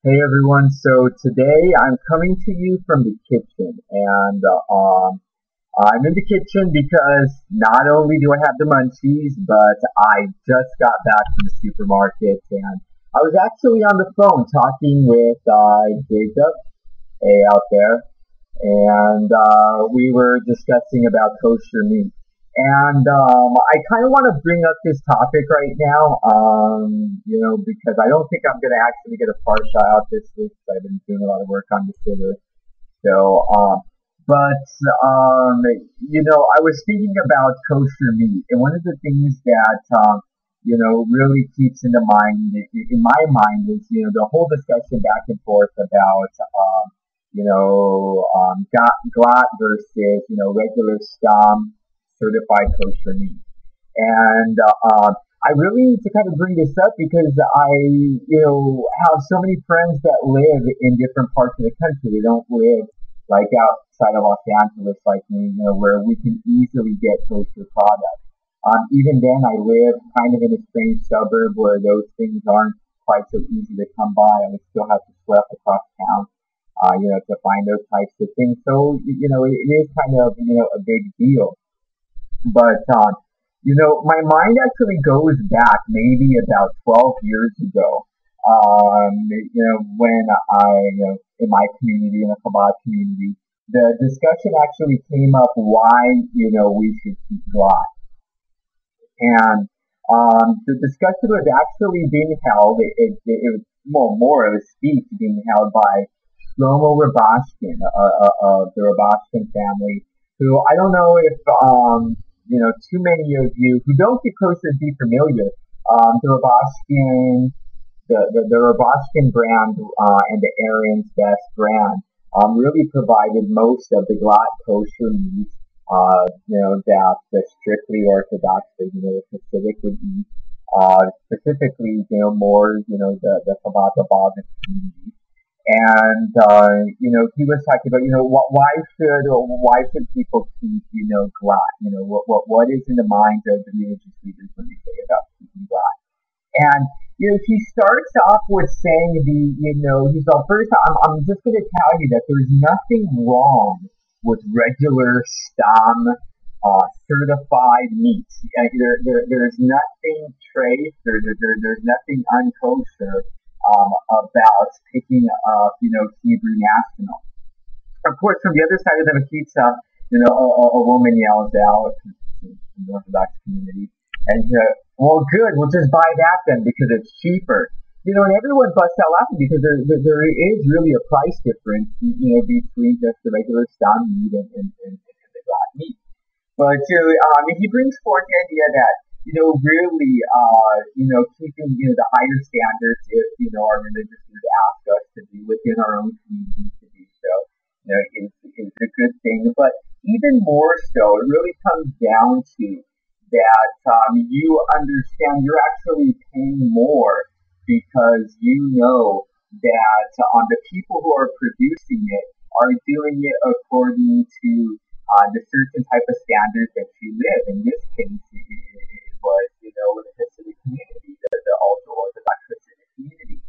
Hey everyone, so today I'm coming to you from the kitchen, and I'm in the kitchen because not only do I have the munchies, but I just got back from the supermarket, and I was actually on the phone talking with Jacob, out there, and we were discussing about kosher meat. And I kind of want to bring up this topic right now, because I don't think I'm going to actually get a parsha out this week. 'Cause I've been doing a lot of work on the sitter. So, but I was thinking about kosher meat, and one of the things that really keeps in my mind is the whole discussion back and forth about Glatt versus regular STAM certified kosher meat. And I really need to kind of bring this up because have so many friends that live in different parts of the country. They don't live like outside of Los Angeles like me, where we can easily get kosher products. Even then, I live kind of in a strange suburb where those things aren't quite so easy to come by. I would still have to schlep across town, to find those types of things. So, it is kind of, a big deal. But, my mind actually goes back maybe about 12 years ago. When in my community, in the Chabad community, the discussion actually came up why, we should keep Glatt. And the discussion was actually being held, it was more of a speech being held by Shlomo Rabashkin, of the Rabashkin family, who I don't know if too many of you who don't get kosher be familiar. The Rabashkin, the Rabashkin brand and the Aaron's Best brand really provided most of the Glatt kosher meat, that the strictly Orthodox, the Tzedek would eat, specifically, more, the Chabad community. And he was talking about why should people keep Glatt? What is in the minds of the religious leaders when they say about keeping Glatt? And he starts off with saying he's all first. I'm just going to tell you that there's nothing wrong with regular STAM certified meat. There's nothing trace. There's nothing unkosher about picking up, Hebrew national. Of course, from the other side of the Makitza, a woman yells out in the Orthodox community, and well, good, we'll just buy that then because it's cheaper. And everyone busts out laughing because there is really a price difference, between just the regular STAM meat and the Glatt meat. But he brings forth the idea that really, keeping, the higher standards if, our religious would ask us to be within our own community to do so, is a good thing. But even more so, it really comes down to that you understand you're actually paying more because that the people who are producing it are doing it according to the certain type of standards that you live. In this case, it was, the Hasidic community, the ultra-Orthodox Hasidic community.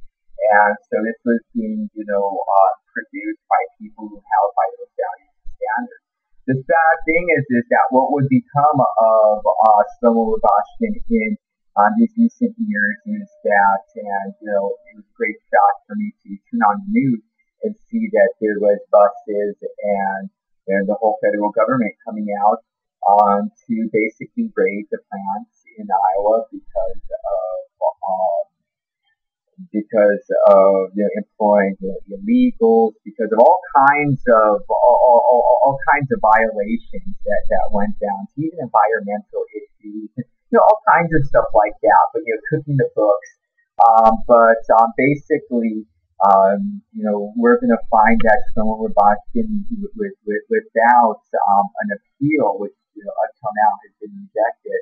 And so this was being, produced by people who held by those values and standards. The sad thing is that what would become of Shlomo Rabashkin in these recent years is that, and, it was a great shock for me to turn on the news and see that there was buses and the whole federal government coming out to basically raid the plants in Iowa because of employing illegals, because of all kinds of violations that went down, to even environmental issues, all kinds of stuff like that. But cooking the books, basically. We're going to find that someone Rabashkin without an appeal, which until now has been rejected,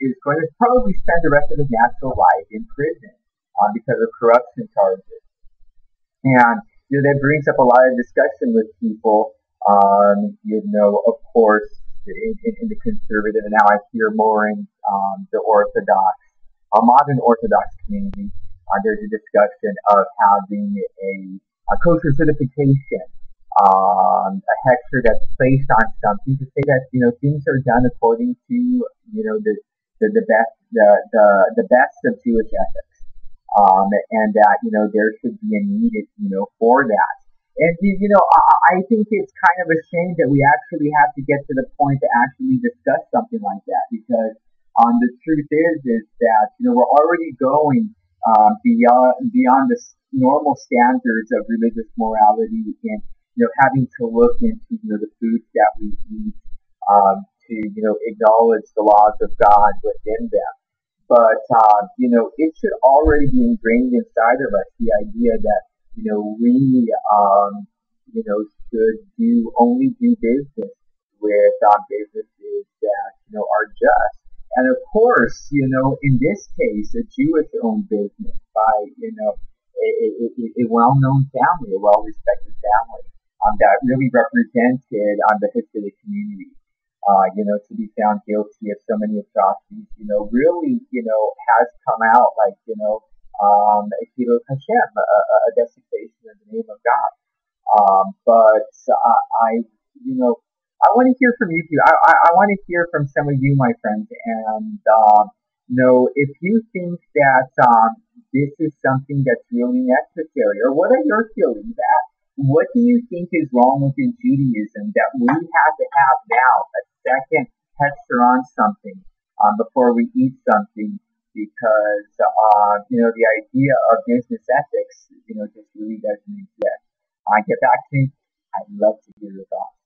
is going to probably spend the rest of his natural life in prison because of corruption charges. And that brings up a lot of discussion with people. Of course, in the conservative, and now I hear more in the Orthodox, modern Orthodox community. There's a discussion of having a kosher certification, a Heksher that's placed on something to say that things are done according to the best the best of Jewish ethics, and that there should be a need for that. And I think it's kind of a shame that we actually have to get to the point to actually discuss something like that, because the truth is that we're already going beyond the normal standards of religious morality, and having to look into the foods that we eat, to acknowledge the laws of God within them. But it should already be ingrained inside of us, the idea that we should only do business with businesses that are just. And of course, in this case, a Jewish-owned business by a well-known family, a well-respected family, that really represented the Hasidic community. To be found guilty of so many atrocities, really, has come out like, a Kilo Hashem, a desecration of the name of God. But I want to hear from you too. I want to hear from some of you, my friends, and if you think that this is something that's really necessary, or what are your feelings? What do you think is wrong within Judaism that we have to have now a second texture on something before we eat something? Because the idea of business ethics just really doesn't exist. Get back to me. I'd love to hear your thoughts.